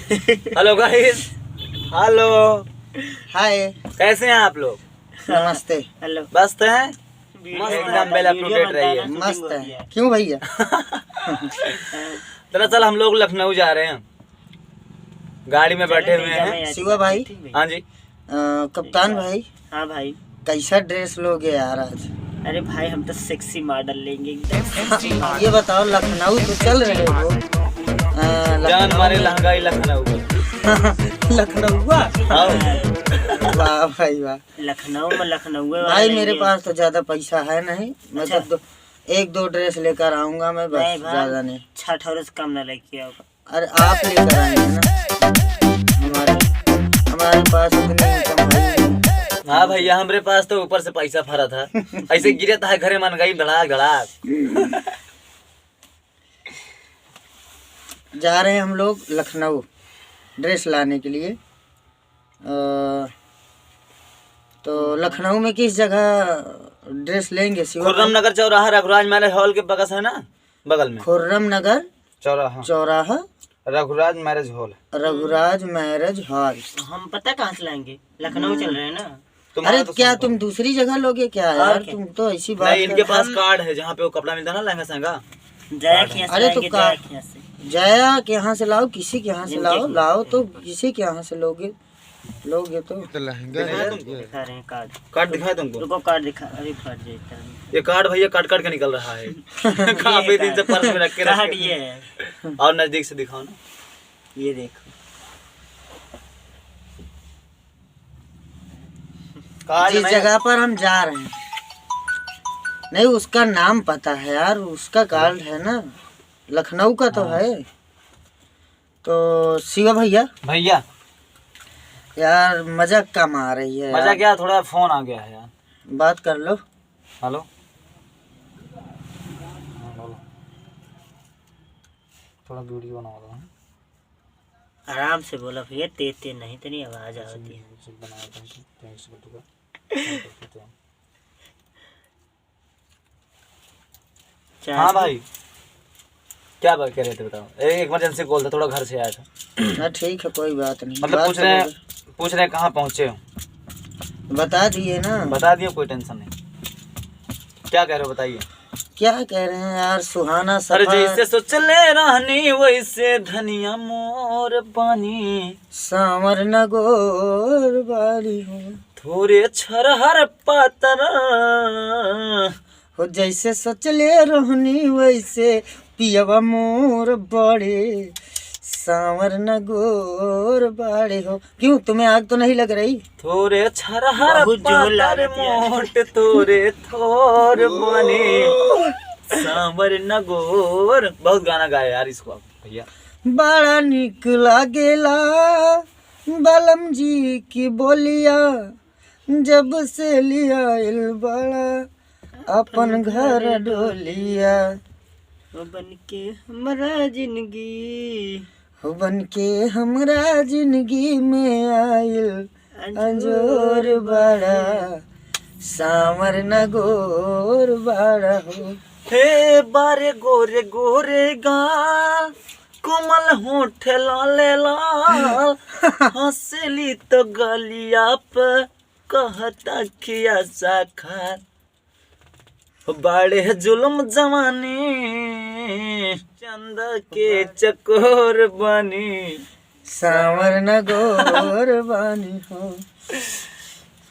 Hello guys. Hello. हाय। कैसे हैं आप लोग? नमस्ते। हेलो। मस्त हैं? मस्त एकदम वेल अपडेट रहिए। मस्त है। क्यों भैया? दरअसल हम लोग लखनऊ जा रहे हैं, गाड़ी में बैठे हुए हैं। शिवा भाई। हाँ जी। कप्तान भाई, हाँ भाई। कैसा ड्रेस लोगे यार आज? अरे भाई हम तो सेक्सी मॉडल लेंगे एकदम। हाँ, ये बताओ, लखनऊ तो चल रहे हो? जान हमारे लहंगाई लखनऊ। लखनऊ वाह भाई वाह। लखनऊ में लखनऊ भाई मेरे पास तो ज्यादा पैसा है नहीं, मैं तो एक दो ड्रेस लेकर आऊंगा मैं, बस ज्यादा नहीं। छठ और कम न लेके आओ। अरे आप लेकर आएंगे ना, हमारे पास उतनी इनकम है नहीं। हाँ भैया, हमारे पास तो ऊपर से पैसा भरा था, ऐसे गिरे था घरे मन गई धड़ाक धड़ाक। जा रहे हैं हम लोग लखनऊ ड्रेस लाने के लिए। तो लखनऊ में किस जगह ड्रेस लेंगे? खुर्रम नगर चौराहा रघुराज मैरिज हॉल के बगस है ना, बगल में। खुर्रम नगर चौराहा Raghuraj marriage hall. Raghuraj marriage hall. हम पता कहाँ से लाएंगे? लखनऊ चल रहे हैं ना। अरे क्या तुम दूसरी जगह लोगे क्या यार? तुम तो ऐसी बात नहीं, इनके पास कार्ड है जहाँ पे वो कपड़ा मिलता है ना, लहंगा सहंगा। अरे तो जया के यहाँ से लाओ, किसी के यहाँ से लाओ तो किसी के यहाँ से लोगे तो लहंगा दिखा रहे हैं कार्ड दिखाए तुमको? रुको कार्ड दिखा। अरे फट जाता है ये कार्ड भैया, काट के निकल रहा है। काफी दिन से पर्स में रख के कार्ड ये है। और नजदीक से दिखाओ ना, ये देखो जिस जगह पर हम जा रहे हैं, नहीं उसका नाम पता है यार, उसका कार्ड है ना, लखनऊ का तो है। तो शिवा भैया यार मजाक कम आ रही है। मजा क्या, थोड़ा फोन आ गया है यार, बात कर लो। हेलो, थोड़ा वीडियो बना रहा हूँ। आराम से बोला भैया, तेज नहीं तो नहीं आवाज आती है। हाँ भाई, क्या बात कह रहे थे बताओ? एक इमरजेंसी कॉल था, थोड़ा घर से आया था। ठीक है, कोई बात नहीं। मतलब पूछ रहे हैं कहाँ पहुँचे हो? बता दिए ना। बता दिए, कोई टेंशन नहीं। क्या कह रहे हो बताइए? क्या कह रहे हैं यार, सुहाना सफर। अरे जैसे सोचले रहनी वैसे धनिया मोर पानी, सावर नगोर बारी हो, थोड़े छरहर पातर हो जैसे सोचले रहनी वैसे पियवा मोर बड़े, सावर नगोर बाड़े हो। क्यों, तुम्हें आग तो नहीं लग रही? थोड़े छरहर पातर मोट तोरे थोर बने, सावर नगोर। बहुत गाना गाया यार इसको आप भैया। बड़ा निक लागेला बलम जी की बोलिया, जब से लिया बड़ा अपन घर डोलिया, बन के हमारा जिंदगी, हो बन के हमरा जिंदगी में आयल अंजोर बड़ा, सावर नगोर बड़ा हो। हे बारे गोरे गोरे गाल, कोमल होठ लाले लाल, हंसली तो गलिया पे कहता किया साखा, बाड़े जुल्म जवानी चंदा के चकोर बनी, सावर नगोर बानी हो।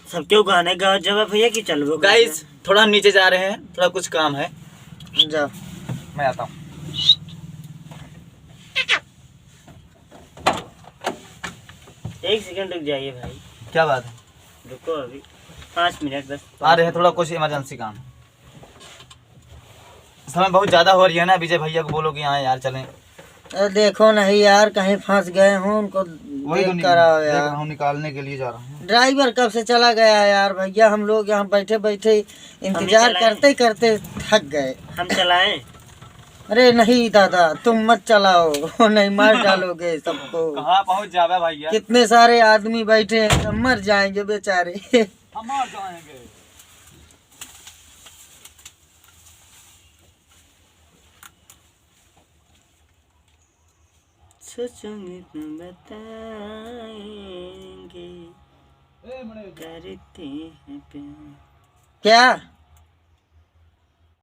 सब क्यों गाने गा जब भैया की चलो गाइस, थोड़ा नीचे जा रहे हैं, थोड़ा कुछ काम है, जाओ मैं आता हूँ। एक सेकंड रुक जाइए भाई। क्या बात है? रुको अभी 5 मिनट बस। आ रहे हैं, थोड़ा कुछ इमरजेंसी काम। समय बहुत ज्यादा हो रही है ना, विजय भैया को बोलो कि हाँ यार चलें। देखो नहीं यार, कहीं फंस गए हो, उनको देख कर आओ यार। हम निकालने के लिए जा रहा हूँ। ड्राइवर कब से चला गया यार भैया, हम लोग यहाँ बैठे बैठे इंतजार करते करते थक गए। हम चलाएं? अरे नहीं दादा, तुम मत चलाओ, नहीं मार डालोगे सबको। कहाँ पहुँच जावे भैया? कितने सारे आदमी बैठे हैं, सब मर जाएंगे बेचारे। हम मर जाएंगे। सोचूंगी तो बताएंगे करते हैं प्यार। क्या